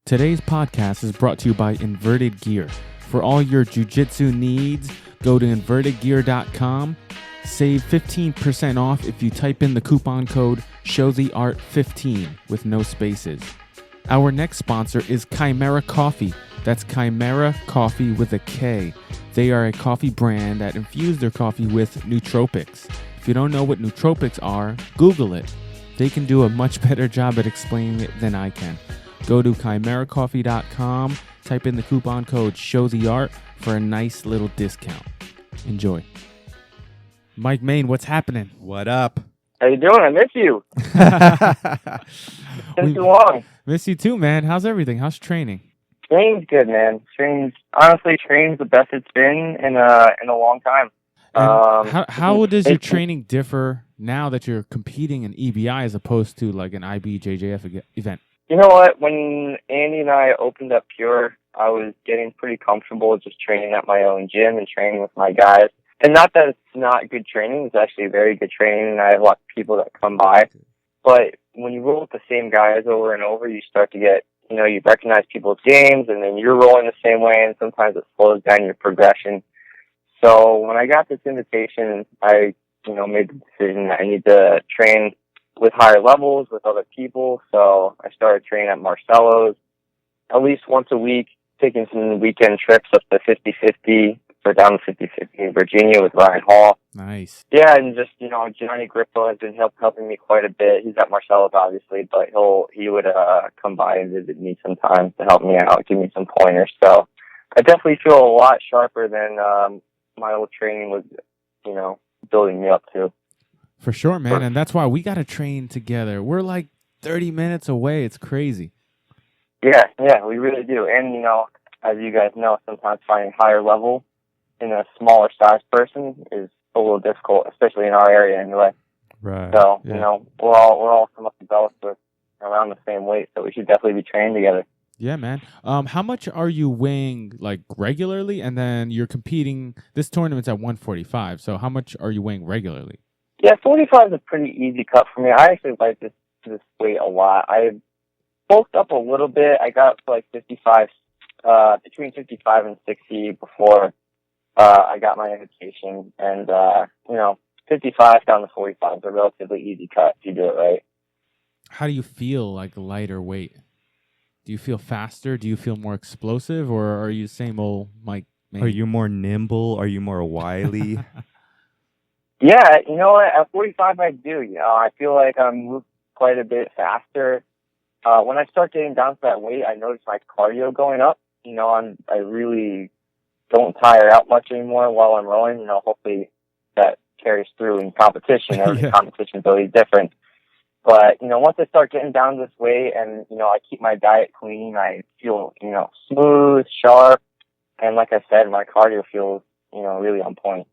Today's podcast is brought to you by Inverted Gear. For all your jiu-jitsu needs, go to invertedgear.com. Save 15% off if you type in the coupon code ShowTheArt15 with no spaces. Our next sponsor is Chimera Coffee. That's Chimera Coffee with a K. They are a coffee brand that infused their coffee with nootropics. If you don't know what nootropics are, Google it. They can do a much better job at explaining it than I can. Go to chimeracoffee.com, type in the coupon code ShowTheArt for a nice little discount. Enjoy. Mike Main, what's happening? What up? How you doing? I miss you. It's been too long. Miss you too, man. How's everything? How's training? Training's good, man. Training's the best it's been in a long time. How does your training differ now that you're competing in EBI as opposed to like an IBJJF event? You know what? When Andy and I opened up Pure, I was getting pretty comfortable just training at my own gym and training with my guys. And not that it's not good training. It's actually very good training, and I have lots of people that come by. But when you roll with the same guys over and over, you start to get, you recognize people's games, and then you're rolling the same way, and sometimes it slows down your progression. So when I got this invitation, I, made the decision that I need to train with higher levels, with other people. So I started training at Marcelo's at least once a week, taking some weekend trips up to 50-50 or down to 50-50 in Virginia with Ryan Hall. Nice. Yeah, and just, Johnny Grippo has been helping me quite a bit. He's at Marcelo's, obviously, but he would come by and visit me sometimes to help me out, give me some pointers. So I definitely feel a lot sharper than my old training was, building me up to. For sure, man. And that's why we got to train together. We're like 30 minutes away. It's crazy. Yeah, we really do. And, as you guys know, sometimes finding higher level in a smaller size person is a little difficult, especially in our area anyway. Right. So, we're all somewhat developed with around the same weight, so we should definitely be trained together. Yeah, man. How much are you weighing like regularly? And then you're competing, this tournament's at 145. So how much are you weighing regularly? Yeah, 45 is a pretty easy cut for me. I actually like this weight a lot. I bulked up a little bit. I got up to like 55, between 55 and 60 before I got my invitation. And, 55 down to 45 is a relatively easy cut if you do it right. How do you feel like lighter weight? Do you feel faster? Do you feel more explosive? Or are you the same old Mike? Are you more nimble? Are you more wily? Yeah, you know what? At 45, I do. I feel like I'm moving quite a bit faster. When I start getting down to that weight, I notice my cardio going up. I really don't tire out much anymore while I'm rowing. Hopefully that carries through in competition. Every competition is always different. But, once I start getting down this weight and, I keep my diet clean, I feel, smooth, sharp. And like I said, my cardio feels, really on point.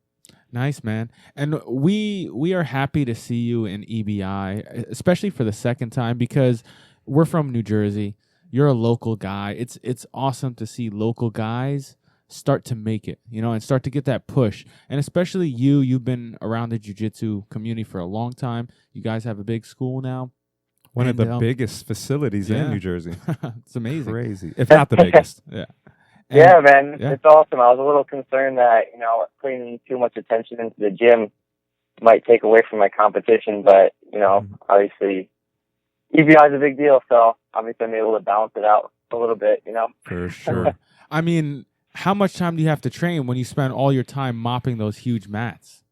Nice, man. And we are happy to see you in EBI, especially for the second time, because we're from New Jersey. You're a local guy. It's awesome to see local guys start to make it, and start to get that push. And especially you've been around the jiu-jitsu community for a long time. You guys have a big school now. One of the biggest facilities in New Jersey. It's amazing. Crazy. If not the biggest. Yeah. And, man. Yeah. It's awesome. I was a little concerned that, putting too much attention into the gym might take away from my competition, but, obviously EBI is a big deal, so obviously I'm able to balance it out a little bit, For sure. I mean, how much time do you have to train when you spend all your time mopping those huge mats?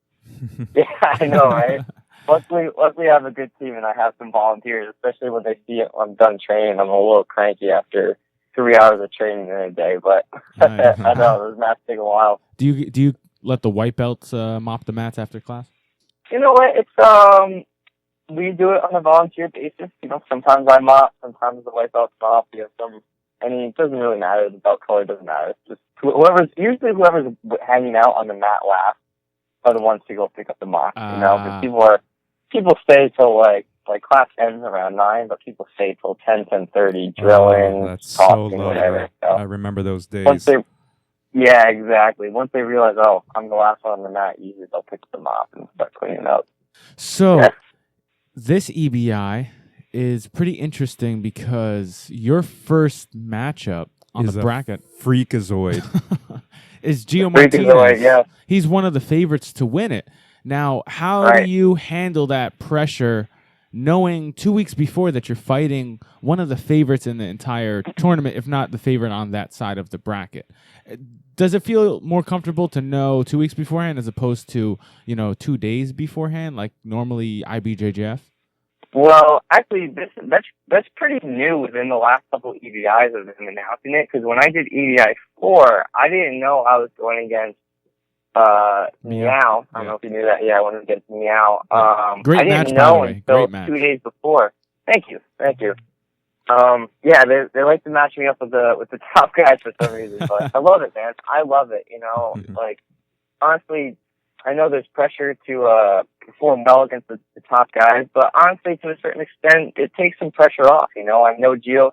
Yeah, I know, right? Luckily, I have a good team, and I have some volunteers, especially when they see I'm done training. I'm a little cranky after 3 hours of training in a day, but Nice. I know those mats take a while. Do you let the white belts mop the mats after class? You know what? It's we do it on a volunteer basis. Sometimes I mop, sometimes the white belts mop. It doesn't really matter. The belt color doesn't matter. It's just whoever's hanging out on the mat last are the ones to go pick up the mop. Because people stay till like class ends around 9, but people stay till 10:30 drilling, that's talking, so whatever. So I remember those days. Yeah, exactly. Once they realize, I'm the last one on the mat, usually they'll pick up the mop and start cleaning up. So this EBI, is pretty interesting because your first matchup on the bracket freakazoid is Gio Martinez. Freakazoid, yeah. He's one of the favorites to win it. Now, how do you handle that pressure knowing 2 weeks before that you're fighting one of the favorites in the entire tournament, if not the favorite on that side of the bracket? Does it feel more comfortable to know 2 weeks beforehand as opposed to, 2 days beforehand, like normally IBJJF? Well, actually, that's pretty new within the last couple of EBIs of him announcing it, because when I did EBI 4, I didn't know I was going against Meow. I don't know if you knew that. Yeah, I went against Meow. Great I didn't match, know by the way. until Great match. 2 days before. Thank you. Yeah, they like to match me up with the top guys for some reason, but I love it, man. I love it. Like, honestly, I know there's pressure to perform well against the top guys, but honestly, to a certain extent, it takes some pressure off. I know Gio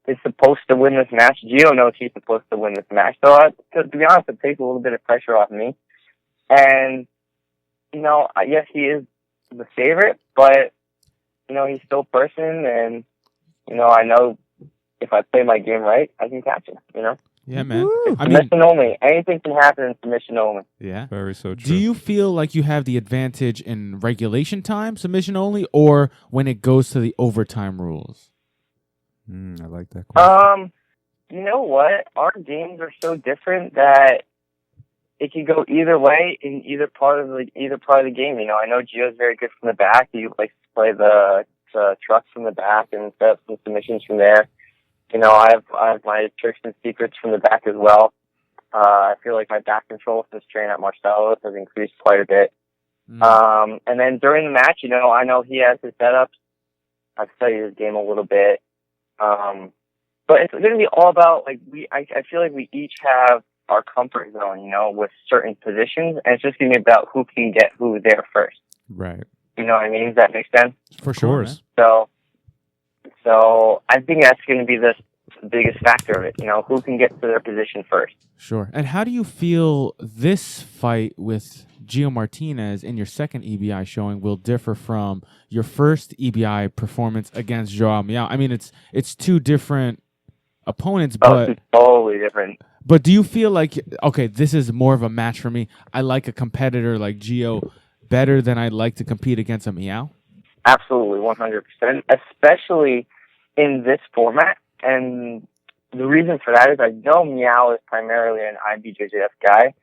is supposed to win this match. Gio knows he's supposed to win this match. So, to be honest, it takes a little bit of pressure off me. And, yes, he is the favorite, but, he's still a person, and, I know if I play my game right, I can catch him, Yeah, man. Submission only. Anything can happen in submission only. Yeah. Very so true. Do you feel like you have the advantage in regulation time, submission only, or when it goes to the overtime rules? I like that question. You know what? Our games are so different that it can go either way in either part of the game. I know Gio's very good from the back. He likes to play the trucks from the back and set up some submissions from there. I have my tricks and secrets from the back as well. I feel like my back control since training at Marcelo has increased quite a bit. And then during the match, I know he has his setups. I've studied his game a little bit. But it's going to be all about, like, I feel like we each have our comfort zone, with certain positions, and it's just going to be about who can get who there first. Right. You know what I mean? Does that make sense? For sure. So I think that's going to be the biggest factor of it, who can get to their position first. Sure. And how do you feel this fight with Gio Martinez in your second EBI showing will differ from your first EBI performance against Joao Miao? I mean, it's two different opponents, but it's totally different. But do you feel like, okay, this is more of a match for me? I like a competitor like Gio better than I'd like to compete against a Miao? Absolutely, 100%, especially in this format. And the reason for that is I know Miao is primarily an IBJJF guy,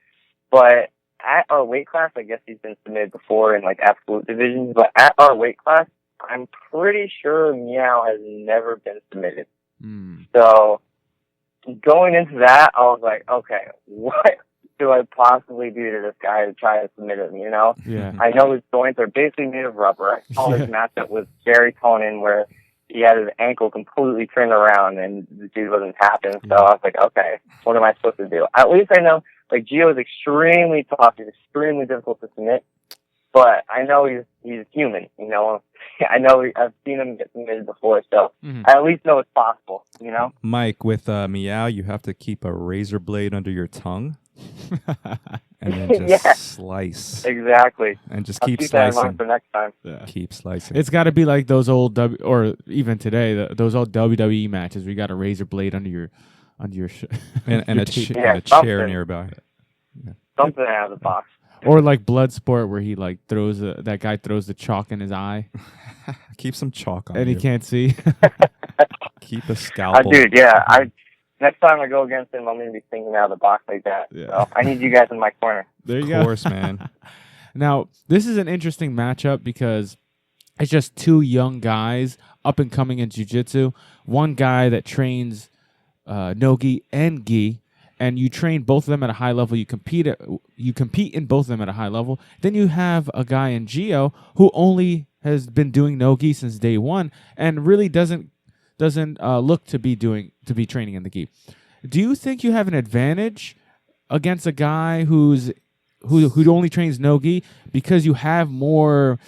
but at our weight class, I guess he's been submitted before in, like, absolute divisions, but at our weight class, I'm pretty sure Miao has never been submitted. So going into that, I was like, okay, what do I possibly do to this guy to try to submit him, Yeah. I know his joints are basically made of rubber. I saw his matchup with Jerry Conan where he had his ankle completely turned around and the dude wasn't tapping. So I was like, okay, what am I supposed to do? At least I know, like, Gio is extremely tough. He's extremely difficult to submit. But I know he's human, I know I've seen him get submitted before, so I at least know it's possible, Mike, with Meow, you have to keep a razor blade under your tongue. And then just slice. Exactly. And just I'll keep keep that in slicing. mind for next time. Yeah. Keep slicing. It's got to be like those old or even today, those old WWE matches where you got a razor blade under your and your a chair something. nearby. Yeah. Something out of the box. Or like Bloodsport, where he like that guy throws the chalk in his eye, Keep some chalk on and you. he can't see. Keep a scalpel. Dude, yeah. Next time I go against him, I'm going to be thinking out of the box like that. Yeah. So I need you guys in my corner. There you Of course, man. Now, this is an interesting matchup because it's just two young guys up and coming in jiu-jitsu. One guy that trains no-gi and gi, and you train both of them at a high level. You compete in both of them at a high level. Then you have a guy in Gio who only has been doing no-gi since day one and really doesn't look to be training in the gi. Do you think you have an advantage against a guy who only trains no-gi because you have more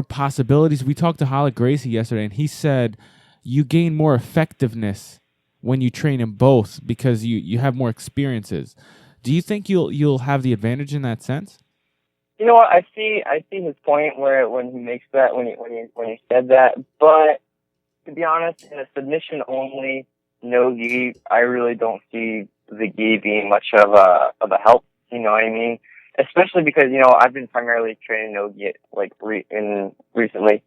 possibilities? We talked to Holly Gracie yesterday, and he said you gain more effectiveness when you train in both because you have more experiences. Do you think you'll have the advantage in that sense? You know what? I see his point when he makes that when he said that. But to be honest, in a submission only, no gi, I really don't see the gi being much of a help. You know what I mean? Especially because I've been primarily training no gi recently,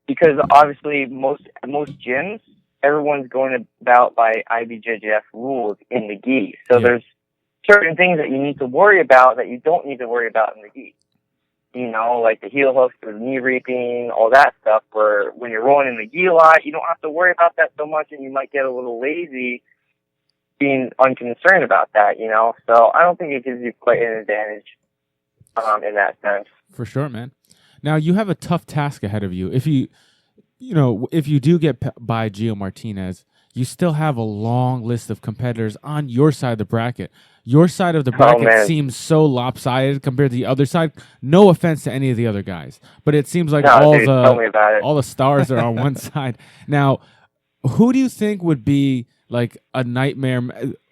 because obviously most gyms, everyone's going about by IBJJF rules in the gi. So there's certain things that you need to worry about that you don't need to worry about in the gi. Like the heel hooks, the knee reaping, all that stuff, where when you're rolling in the gi a lot, you don't have to worry about that so much, and you might get a little lazy being unconcerned about that, So I don't think it gives you quite an advantage in that sense. For sure, man. Now, you have a tough task ahead of you. If you do get by Gio Martinez, you still have a long list of competitors on your side of the bracket. Your side of the bracket seems so lopsided compared to the other side. No offense to any of the other guys, but it seems like all the stars are on one side. Now, who do you think would be like a nightmare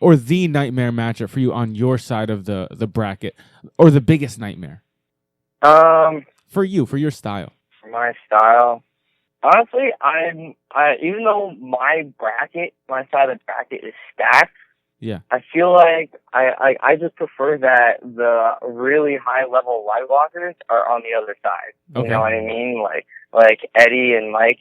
or the nightmare matchup for you on your side of the bracket, or the biggest nightmare? For your style. For my style. Honestly, even though my side of the bracket is stacked, I feel like I just prefer that the really high level light walkers are on the other side. Okay. You know what I mean? Like Eddie and Mike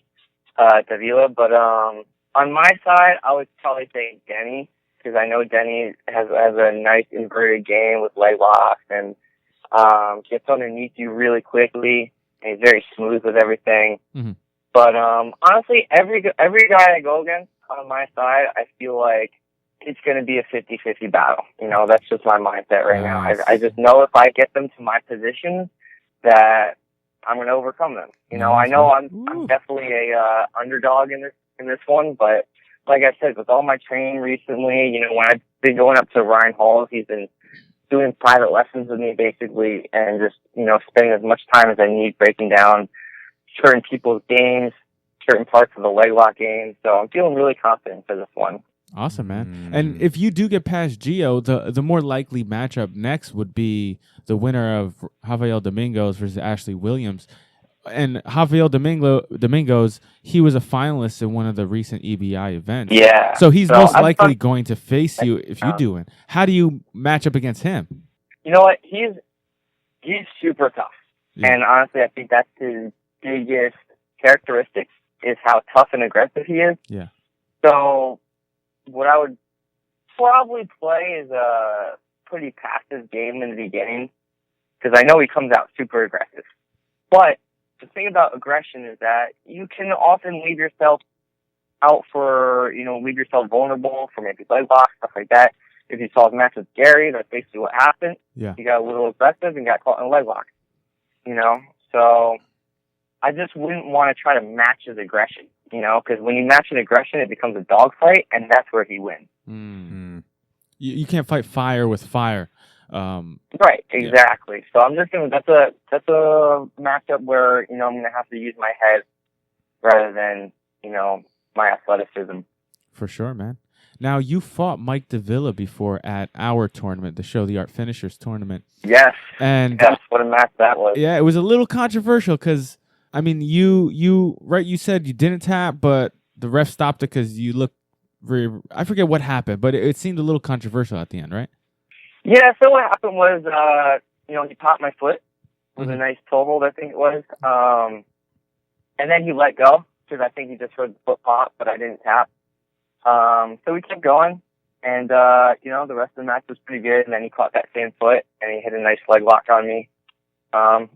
Davila. But on my side, I would probably say Denny, because I know Denny has a nice inverted game with leg locks and gets underneath you really quickly, and he's very smooth with everything. Mm-hmm. But honestly, every guy I go against on my side, I feel like it's going to be a 50-50 battle. That's just my mindset right now. I just know if I get them to my position, that I'm going to overcome them. I know I'm definitely a underdog in this one, but like I said, with all my training recently, when I've been going up to Ryan Hall, he's been doing private lessons with me basically, and just spending as much time as I need breaking down certain people's games, certain parts of the leg lock game. So I'm feeling really confident for this one. Awesome, man. And if you do get past Gio, the more likely matchup next would be the winner of Javier Domingos versus Ashley Williams. And Javier Domingos, he was a finalist in one of the recent EBI events. Yeah. So he's most likely going to face you if you do it. How do you match up against him? You know what? He's super tough. Yeah. And honestly, I think that's his biggest characteristics, is how tough and aggressive he is. Yeah. So what I would probably play is a pretty passive game in the beginning, because I know he comes out super aggressive. But the thing about aggression is that you can often leave yourself vulnerable for maybe leg locks, stuff like that. If you saw the match with Gary, that's basically what happened. Yeah. He got a little aggressive and got caught in a leg lock. So I just wouldn't want to try to match his aggression, because when you match an aggression, it becomes a dogfight, and that's where he wins. Mm-hmm. You can't fight fire with fire. Right, exactly. Yeah. So I'm just gonna. That's a matchup where I'm gonna have to use my head rather than my athleticism. For sure, man. Now, you fought Mike Davila before at our tournament, the Show the Art Finishers tournament. Yes. Yes, what a match that was. Yeah, it was a little controversial because, you said you didn't tap, but the ref stopped it because you looked very, I forget what happened, but it seemed a little controversial at the end, right? Yeah, so what happened was, he popped my foot with a nice toe hold, I think it was. And then he let go, because I think he just heard the foot pop, but I didn't tap. So we kept going, and, the rest of the match was pretty good, and then he caught that same foot, and he hit a nice leg lock on me. And,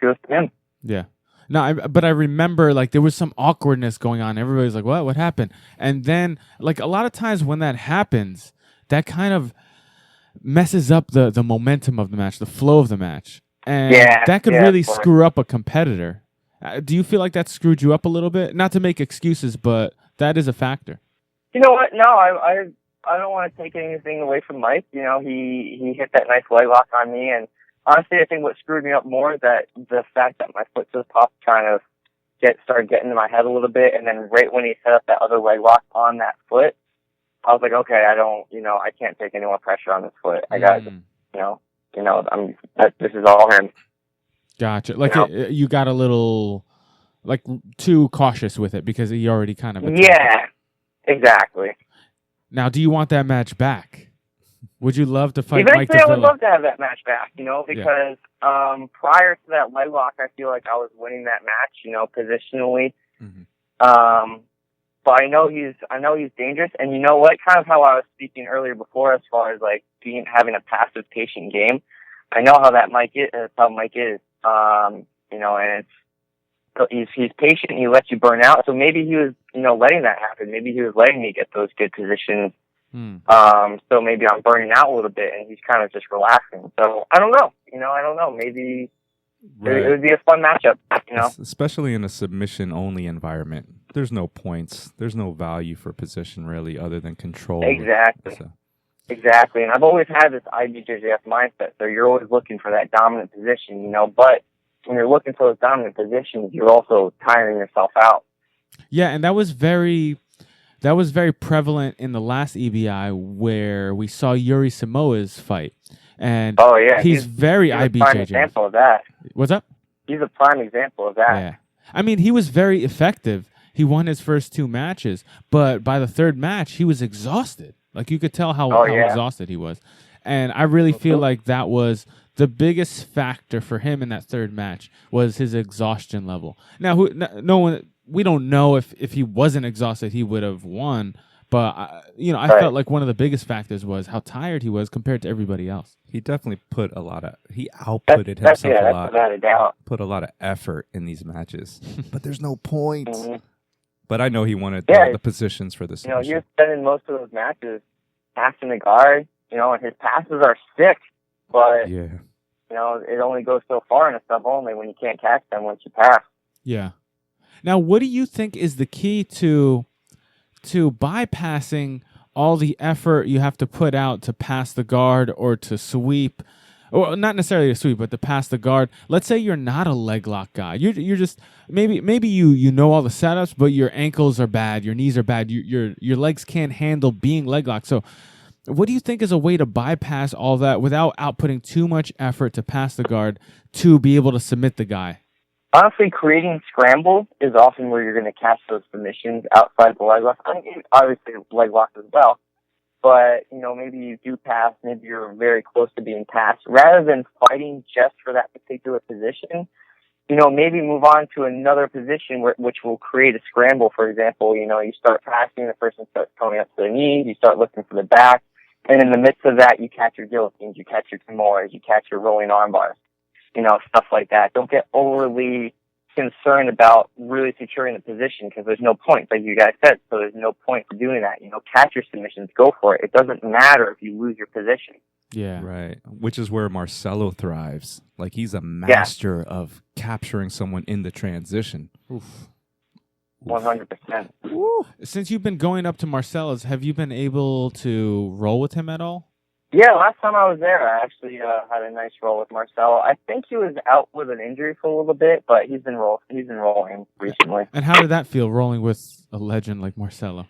kudos to him. Yeah. No, but I remember, there was some awkwardness going on. Everybody's like, what happened? And then, a lot of times when that happens, that kind of messes up the momentum of the match, the flow of the match. And that could really screw up a competitor. Do you feel like that screwed you up a little bit? Not to make excuses, but that is a factor. You know what? No, I don't want to take anything away from Mike. He hit that nice leg lock on me, and honestly, I think what screwed me up more is that the fact that my foot just popped kind of started getting in my head a little bit, and then right when he set up that other leg lock on that foot, I was like, okay, I can't take any more pressure on this foot. I got to, this is all him. Gotcha. Like you got a little like too cautious with it because he already kind of Yeah, exactly. Now, do you want that match back? Would you love to fight Mike Eventually, I would Davila? love to have that match back, because prior to that leg lock, I feel like I was winning that match, positionally. Mm-hmm. But I know he's dangerous, and you know what? Kind of how I was speaking earlier before, as far as like having a passive, patient game. I know how Mike is. And he's patient and he lets you burn out. So maybe he was, letting that happen. Maybe he was letting me get those good positions. So maybe I'm burning out a little bit and he's kind of just relaxing. So I don't know. Maybe it would be a fun matchup, Especially in a submission-only environment. There's no points. There's no value for position, really, other than control. Exactly. So. Exactly. And I've always had this IBJJF mindset. So you're always looking for that dominant position, but when you're looking for those dominant positions, you're also tiring yourself out. Yeah, and that was very prevalent in the last EBI where we saw Yuri Samoa's fight. And he's very IBJJF. He's a prime example of that. What's up? He's a prime example of that. Yeah. I mean, he was very effective. He won his first 2 matches, but by the 3rd match, he was exhausted. Like, you could tell how exhausted he was. And I really feel like that was the biggest factor for him in that 3rd match was his exhaustion level. Now, we don't know if he wasn't exhausted, he would have won. But, I felt like one of the biggest factors was how tired he was compared to everybody else. He definitely he outputted himself a lot. Without a doubt. Put a lot of effort in these matches. But there's no points. Mm-hmm. But I know he wanted the positions for the submission. He was spending most of those matches passing the guard, and his passes are sick. But, it only goes so far in a sub only when you can't catch them once you pass. Yeah. Now, what do you think is the key to bypassing all the effort you have to put out to pass the guard or to sweep, or not necessarily to sweep, but to pass the guard? Let's say you're not a leg lock guy. You're just maybe you know all the setups, but your ankles are bad, your knees are bad, your legs can't handle being leg locked. So, what do you think is a way to bypass all that without outputting too much effort to pass the guard to be able to submit the guy? Honestly, creating scrambles is often where you're going to catch those submissions outside the leg lock. I mean, obviously, leg lock as well. But, maybe you do pass, maybe you're very close to being passed. Rather than fighting just for that particular position, maybe move on to another position which will create a scramble. For example, you start passing, the person starts coming up to the knees, you start looking for the back, and in the midst of that, you catch your guillotines, you catch your femoras, you catch your rolling arm bars. Stuff like that. Don't get overly concerned about really securing the position because there's no point, like you guys said. So there's no point for doing that. Catch your submissions, go for it. It doesn't matter if you lose your position. Yeah. Right. Which is where Marcelo thrives. Like, he's a master of capturing someone in the transition. Oof. 100%. Since you've been going up to Marcelo's, have you been able to roll with him at all? Yeah, last time I was there, I actually had a nice roll with Marcelo. I think he was out with an injury for a little bit, but he's been rolling recently. And how did that feel, rolling with a legend like Marcelo?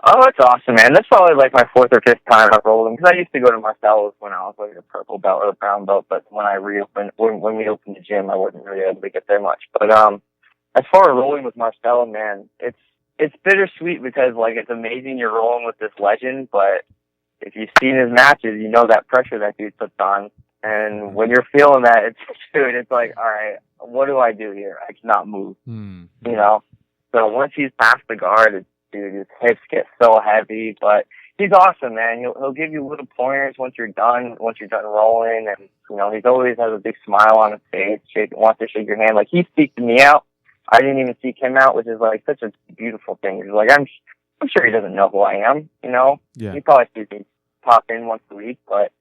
Oh, it's awesome, man. That's probably like my 4th or 5th time I've rolled him, because I used to go to Marcelo's when I was like a purple belt or a brown belt, but when we opened the gym, I wasn't really able to get there much. But as far as rolling with Marcelo, man, it's bittersweet because like it's amazing you're rolling with this legend, but if you've seen his matches, you know that pressure that dude puts on. And when you're feeling that, it's like, all right, what do I do here? I cannot move, So once he's past the guard, his hips get so heavy. But he's awesome, man. He'll give you little pointers once you're done rolling. And, he always has a big smile on his face, wants to shake your hand. Like, he seeked me out. I didn't even seek him out, which is like such a beautiful thing. He's like, I'm sure he doesn't know who I am, Yeah. He probably sees me pop in once a week, but,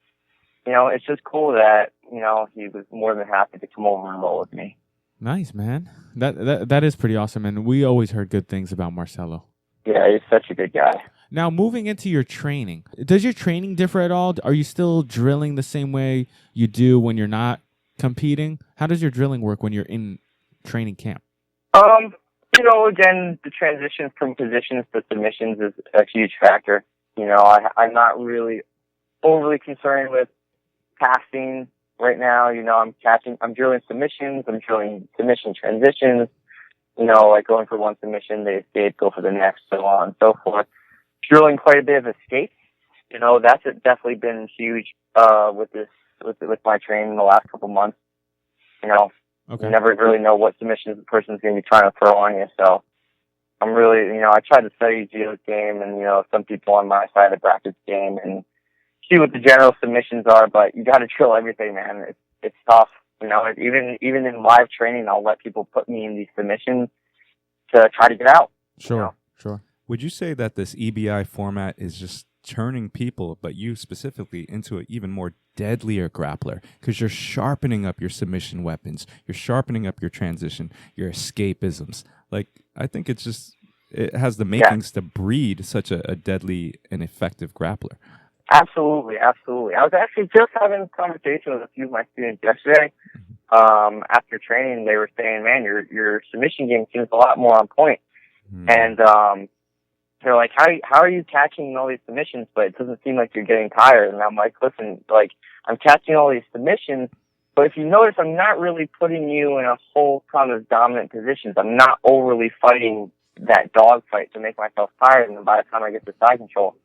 it's just cool that, he was more than happy to come over and roll with me. Nice, man. That is pretty awesome, and we always heard good things about Marcelo. Yeah, he's such a good guy. Now, moving into your training, does your training differ at all? Are you still drilling the same way you do when you're not competing? How does your drilling work when you're in training camp? Again, the transition from positions to submissions is a huge factor. I'm not really overly concerned with passing right now. I'm drilling submissions. I'm drilling submission transitions. Like going for one submission, they escape, go for the next, so on and so forth. Drilling quite a bit of escape. That's definitely been huge with my training in the last couple months. Okay. You never really know what submissions the person's going to be trying to throw on you. So I'm really, I try to study Gio's game and, some people on my side of brackets game and see what the general submissions are, but you got to drill everything, man. It's tough. Even in live training, I'll let people put me in these submissions to try to get out. Sure. Would you say that this EBI format is just turning people, but you specifically, into an even more deadlier grappler? Because you're sharpening up your submission weapons, you're sharpening up your transition, your escapisms. Like, I think it has the makings to breed such a deadly and effective grappler. Absolutely. I was actually just having a conversation with a few of my students yesterday. After training, they were saying, "Man, your submission game seems a lot more on point." And they're like, "How are you catching all these submissions, but it doesn't seem like you're getting tired?" And I'm like, "Listen, like I'm catching all these submissions, but if you notice, I'm not really putting you in a whole ton of dominant positions. I'm not overly fighting that dog fight to make myself tired, and then by the time I get to side control,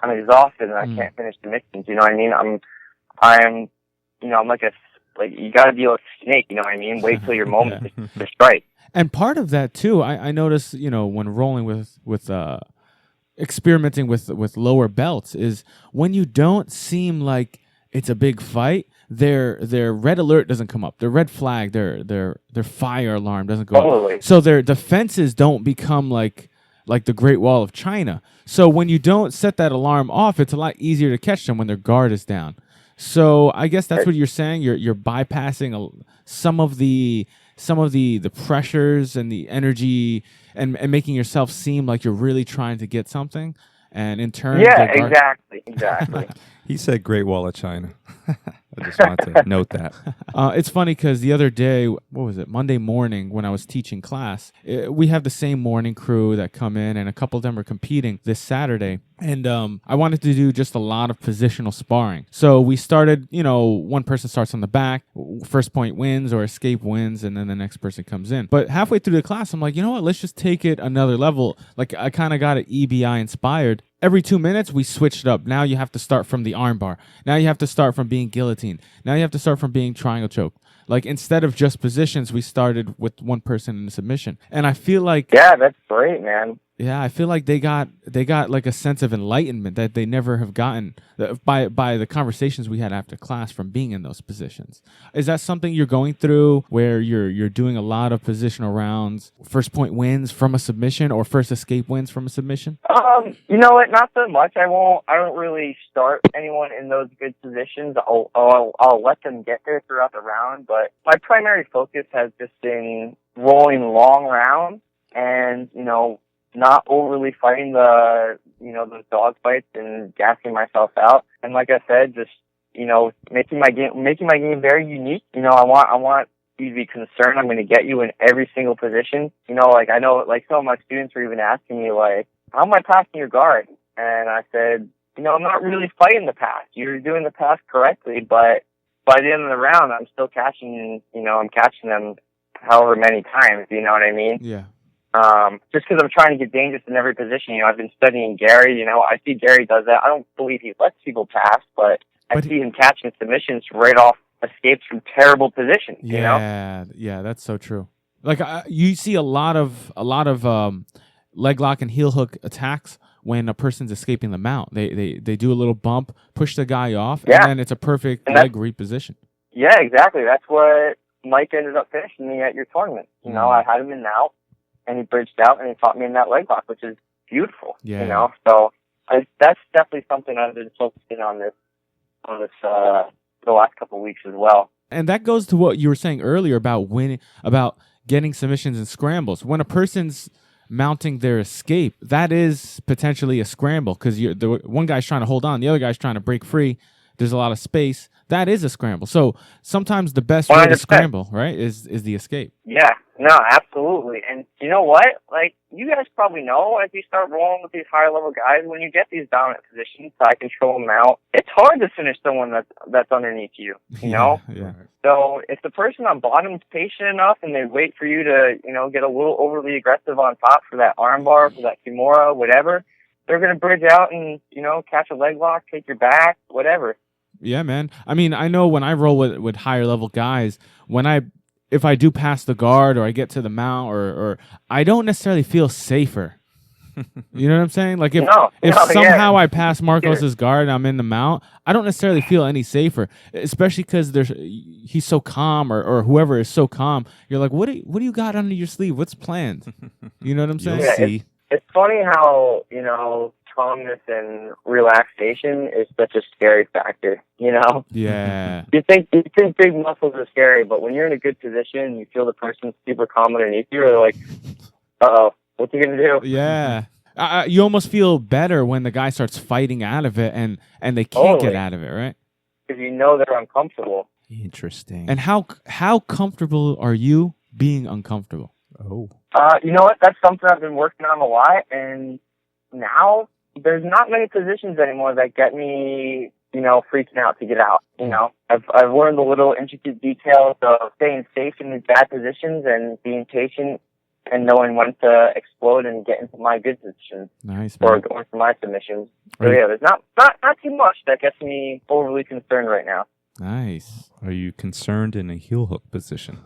I'm exhausted and I can't finish the mixings. You know what I mean? I'm like you got to be like a snake. You know what I mean? Wait till your moment to strike." And part of that too, I noticed, when rolling with experimenting with lower belts, is when you don't seem like it's a big fight, their red alert doesn't come up, their red flag, their fire alarm doesn't go up, so their defenses don't become like the Great Wall of China. So when you don't set that alarm off, it's a lot easier to catch them when their guard is down. So I guess that's what you're saying. You're bypassing some of the pressures and the energy and making yourself seem like you're really trying to get something. And in turn, exactly. He said Great Wall of China. I just wanted to note that. It's funny because the other day, what was it, Monday morning when I was teaching class, we have the same morning crew that come in, and a couple of them are competing this Saturday. And I wanted to do just a lot of positional sparring. So we started, one person starts on the back, first point wins or escape wins, and then the next person comes in. But halfway through the class, I'm like, you know what, let's just take it another level. Like, I kind of got it EBI inspired. Every 2 minutes, we switched it up. Now you have to start from the armbar. Now you have to start from being guillotine. Now you have to start from being triangle choke. Like, instead of just positions, we started with one person in the submission. And I feel like... Yeah, that's great, man. Yeah, I feel like they got like a sense of enlightenment that they never have gotten by the conversations we had after class from being in those positions. Is that something you're going through where you're doing a lot of positional rounds, first point wins from a submission or first escape wins from a submission? You know what? Not so much. I don't really start anyone in those good positions. I'll let them get there throughout the round, but my primary focus has just been rolling long rounds and, not overly fighting those dog fights and gassing myself out. And like I said, just, making my game very unique. I want you to be concerned I'm going to get you in every single position. Like I know, like some of my students were even asking me, like, how am I passing your guard? And I said, I'm not really fighting the pass. You're doing the pass correctly, but by the end of the round, I'm still catching, I'm catching them however many times, you know what I mean? Yeah. Just because I'm trying to get dangerous in every position. I've been studying Gary. I see Gary does that. I don't believe he lets people pass, but I see him catching submissions right off escapes from terrible positions. Yeah, yeah, that's so true. Like you see a lot of leg lock and heel hook attacks when a person's escaping the mount. They do a little bump, push the guy off, and then it's a perfect leg reposition. Yeah, exactly. That's what Mike ended up finishing me at your tournament. I had him in and out. And he bridged out and he taught me in that leg lock, which is beautiful. Yeah. So that's definitely something I've been focusing on the last couple of weeks as well. And that goes to what you were saying earlier about getting submissions and scrambles. When a person's mounting their escape, that is potentially a scramble because the one guy's trying to hold on, the other guy's trying to break free there's a lot of space, that is a scramble. So sometimes the best way to 100%. scramble, right, is the escape. Yeah, no, absolutely. And you know what? Like, you guys probably know, as you start rolling with these higher level guys, when you get these dominant positions, side control, mount, it's hard to finish someone that's underneath you, you know? Yeah. So if the person on bottom is patient enough and they wait for you to, get a little overly aggressive on top for that arm bar, for that Kimura, whatever, they're going to bridge out and, catch a leg lock, take your back, whatever. Yeah, man. I mean, I know when I roll with higher level guys, if I do pass the guard or I get to the mount or I don't necessarily feel safer. You know what I'm saying? Like if somehow I pass Marcos's guard and I'm in the mount, I don't necessarily feel any safer, especially because he's so calm or whoever is so calm. You're like, what do you got under your sleeve? What's planned? You know what I'm saying? Yeah, it's funny how, calmness and relaxation is such a scary factor, Yeah. You think big muscles are scary, but when you're in a good position, you feel the person super calm underneath you, you're like, uh-oh, what's he going to do? Yeah. You almost feel better when the guy starts fighting out of it and they can't get out of it, right? Because they're uncomfortable. Interesting. And how comfortable are you being uncomfortable? Oh. You know what? That's something I've been working on a lot, and now there's not many positions anymore that get me, freaking out to get out. I've learned the little intricate details of staying safe in these bad positions and being patient and knowing when to explode and get into my good positions. Nice, man. Or going for my submissions. So yeah, there's not too much that gets me overly concerned right now. Nice. Are you concerned in a heel hook position?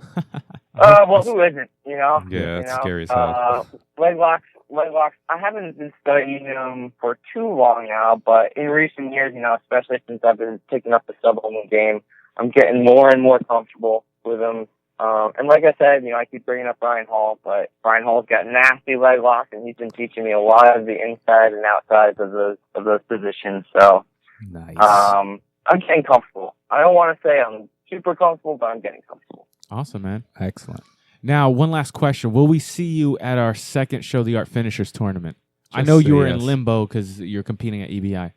Well, who isn't? Yeah, it's scary as hell. Leg locks. I haven't been studying them for too long now, but in recent years, especially since I've been picking up the sub-level game, I'm getting more and more comfortable with them. And like I said, I keep bringing up Brian Hall, but Brian Hall's got nasty leg locks, and he's been teaching me a lot of the inside and outsides of those positions. So, nice. I'm getting comfortable. I don't want to say I'm super comfortable, but I'm getting comfortable. Awesome, man. Excellent. Now, one last question. Will we see you at our second Show the Art Finishers tournament? I know you were in limbo because you're competing at EBI.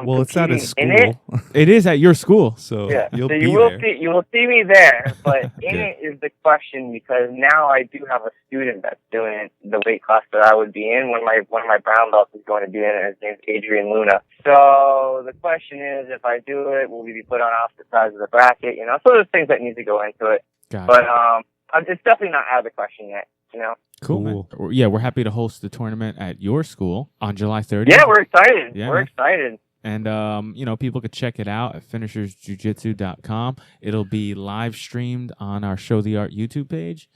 Well, it's at a school. It is at your school. So yeah. you'll be you will there. You will see me there, but in it is the question, because now I do have a student that's doing the weight class that I would be in. One of my brown belts is going to be in it. His name's Adrian Luna. So the question is, if I do it, will we be put on opposite sides of the bracket? So there's things that need to go into it. But it's definitely not out of the question yet. Cool, man. Yeah, we're happy to host the tournament at your school on July 30th. Yeah, we're excited. Yeah, we're excited. And, people could check it out at finishersjujitsu.com. It'll be live streamed on our Show the Art YouTube page.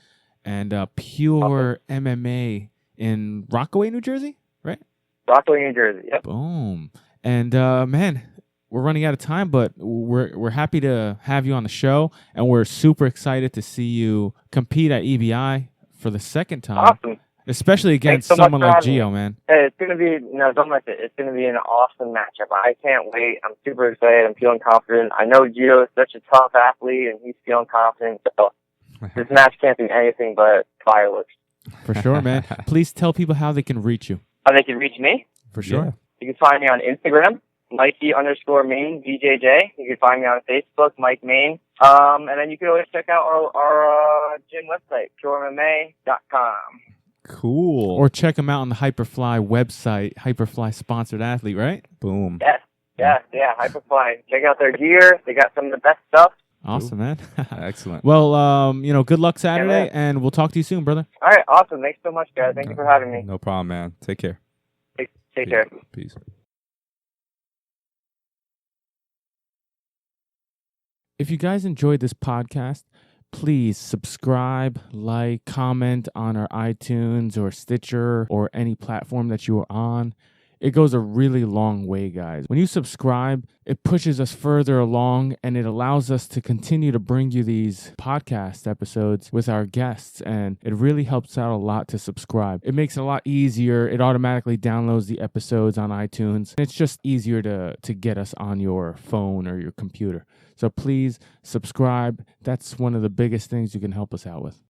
And Pure MMA in Rockaway, New Jersey, right? Rockaway, New Jersey, yep. Boom. And, man, we're running out of time, but we're happy to have you on the show. And we're super excited to see you compete at EBI for the second time. Awesome. Especially against someone like Gio, man. Hey, it's going to be, don't like it. It's going to be an awesome matchup. I can't wait. I'm super excited. I'm feeling confident. I know Gio is such a tough athlete, and he's feeling confident. So this match can't be anything but fireworks. For sure, man. Please tell people how they can reach you. How they can reach me? For sure. Yeah. You can find me on Instagram, Mikey_Main, BJJ. You can find me on Facebook, Mike Main. And then you can always check out our gym website, puremma.com. Cool. Or check them out on the Hyperfly website, Hyperfly sponsored athlete, right? Boom. Yes, yeah, Hyperfly. Check out their gear. They got some of the best stuff. Awesome, man. Excellent. Well, good luck Saturday, and we'll talk to you soon, brother. All right, awesome. Thanks so much, guys. Thank you for having me. No problem, man. Take care. Take care. Peace. If you guys enjoyed this podcast, please subscribe, like, comment on our iTunes or Stitcher or any platform that you are on. It goes a really long way, guys. When you subscribe, it pushes us further along, and it allows us to continue to bring you these podcast episodes with our guests, and it really helps out a lot to subscribe. It makes it a lot easier. It automatically downloads the episodes on iTunes. It's just easier to get us on your phone or your computer. So please subscribe. That's one of the biggest things you can help us out with.